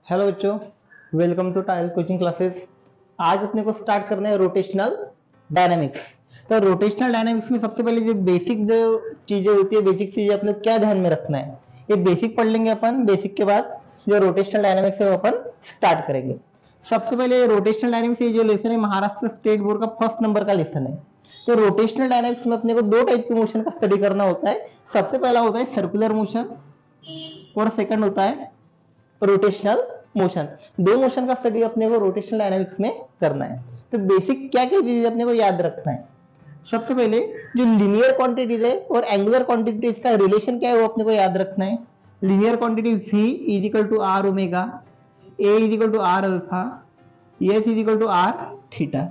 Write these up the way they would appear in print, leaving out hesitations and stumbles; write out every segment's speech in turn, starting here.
Hello बच्चों, welcome to tile coaching classes. आज अपने को स्टार्ट करना है रोटेशनल डायनामिक्स। तो रोटेशनल डायनामिक्स में सबसे पहले जो बेसिक जो चीजें होती है, बेसिक चीजें अपने को क्या ध्यान में रखना है, ये बेसिक पढ़ लेंगे अपन। बेसिक के बाद जो रोटेशनल डायनामिक्स है वो अपन स्टार्ट करेंगे। सबसे पहले रोटेशनल डायनामिक्स ये जो लेसन है महाराष्ट्र स्टेट बोर्ड का फर्स्ट नंबर का लेसन है। तो रोटेशनल डायनामिक्स में अपने को दो टाइप के मोशन का स्टडी करना होता है। सबसे पहला होता है सर्कुलर मोशन और सेकंड होता है रोटेशनल मोशन। दो मोशन का स्टडी अपने को रोटेशनल डायनामिक्स में करना है। तो बेसिक क्या क्या चीजें अपने को याद रखना है। सबसे पहले जो लीनियर क्वांटिटीज है और एंगुलर क्वांटिटीज का रिलेशन क्या है वो अपने को याद रखना है। Linear quantity v is equal to R omega, A is equal to R alpha, S is equal to R theta.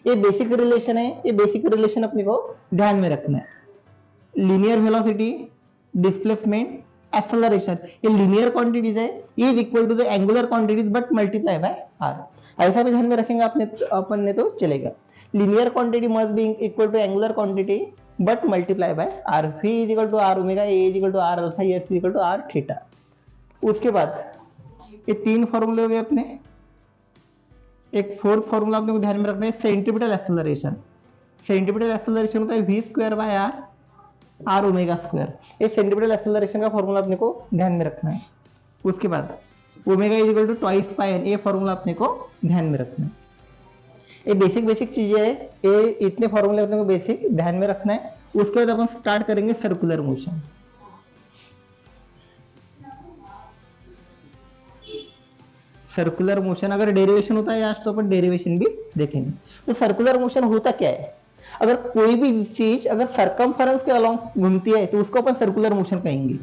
ये बेसिक रिलेशन है। ये बेसिक रिलेशन अपने को ध्यान में रखना है। लीनियर वेलोसिटी, डिस्प्लेसमेंट, एक्सेलरेशन, ये लीनियर क्वांटिटीज है। ये is equal to the angular quantities but multiply by R. ऐसा भी ध्यान में रखेंगे अपन ने तो चलेगा। Linear quantity must be equal to angular quantity but multiply by R. V is equal to R omega, A is equal to R alpha, S is equal to R theta. उसके बाद ये तीन फॉर्मूले हो गए अपने। एक फोर्थ फॉर्मूला अपने को ध्यान में रखना है, सेंटीमीटर एक्सेलरेशन। सेंटीमीटर एक्सेलरेशन होता है V square by R, R omega square. ये सेंटीमीटर एक्सेलरेशन का फॉर्मूला अपने को ध्यान में रखना है। उसके बाद omega is equal to twice pi N, ये फॉर्मूला अपने को ध्यान में रखना है। ये बेसिक बेसिक चीजें है। ये इतने फॉर्मूले अपने को बेसिक ध्यान में रखना है। उसके बाद अपन स्टार्ट करेंगे सर्कुलर मोशन। सर्कुलर मोशन अगर डेरिवेशन होता है आज तो अपन डेरिवेशन भी देखेंगे। तो सर्कुलर मोशन होता क्या है, अगर कोई भी चीज अगर सर्कमफरेंस के अलोंग घूमती है तो उसको अपन सर्कुलर मोशन कहेंगे।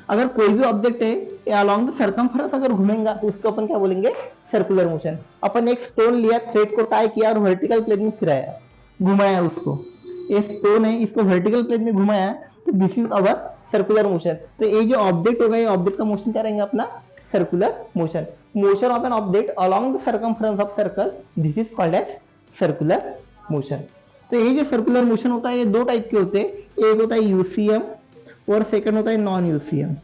अगर कोई भी ऑब्जेक्ट है अलोंग द सर्कमफरेंस अगर घूमेगा तो उसको अपन क्या बोलेंगे, सर्कुलर मोशन। अपन एक स्टोन लिया, थ्रेड को टाई किया और वर्टिकल प्लेन में फिराया, घुमाया उसको। ये स्टोन है, इसको वर्टिकल प्लेन में घुमाया, तो this is our circular motion. तो ये जो ऑब्जेक्ट होगा, ये ऑब्जेक्ट का मोशन क्या रहेंगे अपना, circular motion. Motion of an object along the circumference of circle, this is called as circular motion. तो ये जो सर्कुलर मोशन होता है ये दो टाइप के होते हैं। एक होता है यूसीएम और सेकंड होता है नॉन यूसीएम।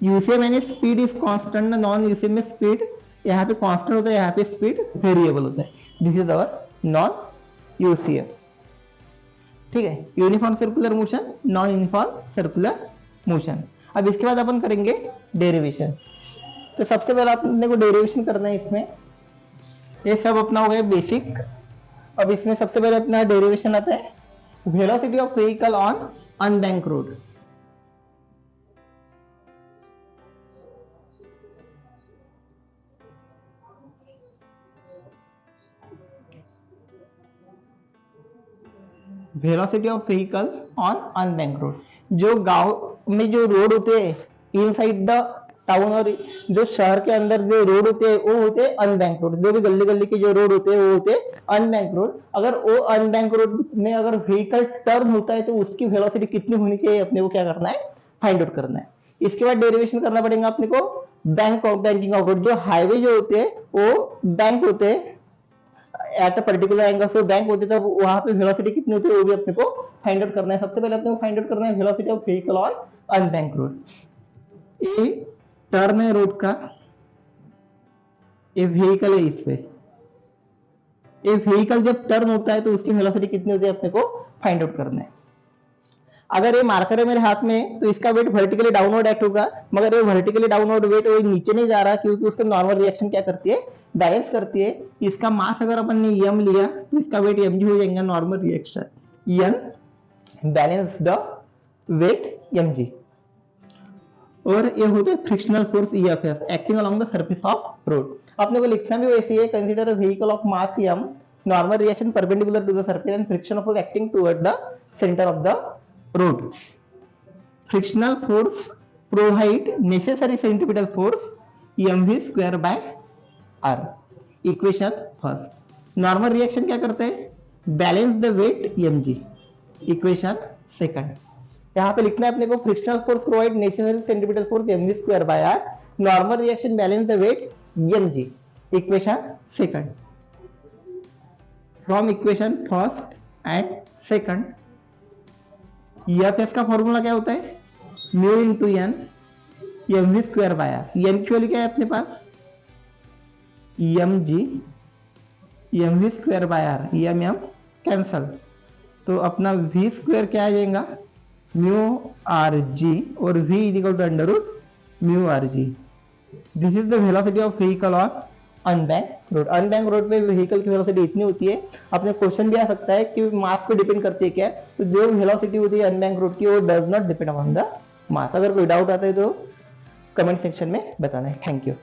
यूसीएम यानी speed is constant, non UCM में स्पीड यहाँ पे कांस्टेंट होता है, यहाँ पे स्पीड वेरिएबल होता है। This is our non UCM. ठीक है, uniform circular motion, non uniform circular motion. अब इसके बाद अपन करेंगे डेरिवेशन। तो सबसे पहले अपने को डेरिवेशन करना है इसमें। ये सब अपना हो गया बेसिक। अब इसमें सबसे पहले अपना डेरिवेशन आता है, velocity of vehicle on unbank road. Velocity of vehicle on unbank road. जो गांव में जो रोड होते हैं इनसाइड द टाउन और जो शहर के अंदर जो रोड होते हैं वो होते हैं अनबैंक रोड। जो भी गली गली के जो रोड होते हैं वो होते हैं अनबैंक रोड। अगर वो अनबैंक रोड में अगर व्हीकल टर्न होता है तो उसकी वेलोसिटी कितनी होनी चाहिए अपने को क्या करना है, फाइंड आउट करना है। इसके बाद डेरिवेशन करना पड़ेगा अपने को बैंकिंग ऑफ रोड। जो हाईवे जो होते हैं वो बैंक होते हैं एट अ पर्टिकुलर एंगल से बैंक होते हैं, तब वहां पे वेलोसिटी कितनी होती है वो भी अपने को फाइंड आउट करना है। सबसे पहले अपने को फाइंड आउट करना है velocity of vehicle on unbank road. ये टर्न है रोड का, ये व्हीकल है इस पे। ये व्हीकल जब टर्न होता है तो उसकी वेलोसिटी कितनी होती है अपने को फाइंड आउट करना है। अगर ये मार्कर है मेरे हाथ में तो इसका वेट वर्टिकली डाउनवर्ड एक्ट होगा, मगर ये वर्टिकली डाउनवर्ड वेट वो नीचे नहीं जा रहा क्योंकि उसका नॉर्मल रिएक्शन क्या करती है, बैलेंस करती है। इसका मास अगर अपन ने एम लिया तो इसका वेट एम जी हो जाएगा, normal reaction N balance the weight M G. और ये होते हैं frictional force FS acting along the surface of road. अपने को लिखना भी वैसे है, consider a vehicle of mass M, normal reaction perpendicular to the surface and friction force acting toward the centre of the road. Frictional force provide necessary centripetal force mv square by r. Equation first. Normal reaction क्या करते हैं, balance the weight mg. Equation second. यहाँ पे लिखना है अपने को frictional force provide necessary centripetal force mv square by r. Normal reaction balance the weight mg. Equation second. From equation first and second FS का फॉर्मूला क्या होता है, mu into N M V square by R. N की value क्या है अपने पास M G M V square by R, M M cancel, तो अपना वी स्क्वायर क्या आ जाएगा, म्यू आर जी, और V is equal to under root mu R G. This is the velocity of vehicle on unbank road. Unbank road पे vehicle की velocity इतनी होती है। अपने क्वेश्चन भी आ सकता है कि मास पे डिपेंड करती है क्या, तो जो वेलोसिटी होती है अनबैंक रोड की वो does not depend upon the mass. अगर कोई डाउट आता है तो कमेंट सेक्शन में बताना है। Thank you.